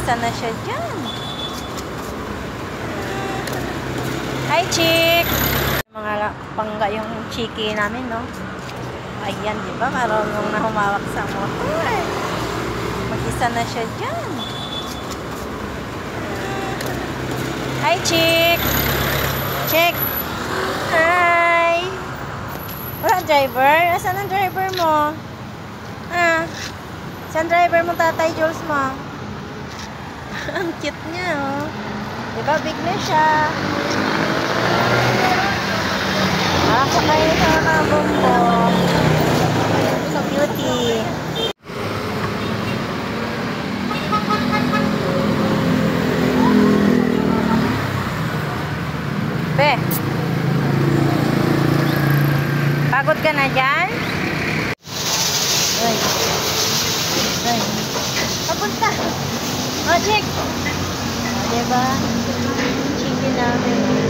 Mag-isa na siya dyan. Hi, chick! Mga pangga yung chiki namin, no? Ayan, di ba? Marunong na humawak sa motor. Mag-isa na siya dyan. Hi, chick! Chick! Hi! Wala driver? Asan ang driver mo? Saan driver mo, Tatay Jules mo? Ang cute niya, oh. Diba, big na siya. Sakay ito na bumbo. So beauty. Be, pagod ka na dyan? Ay. Ay. Papunta. Oh, check. Diba? Chicken namin.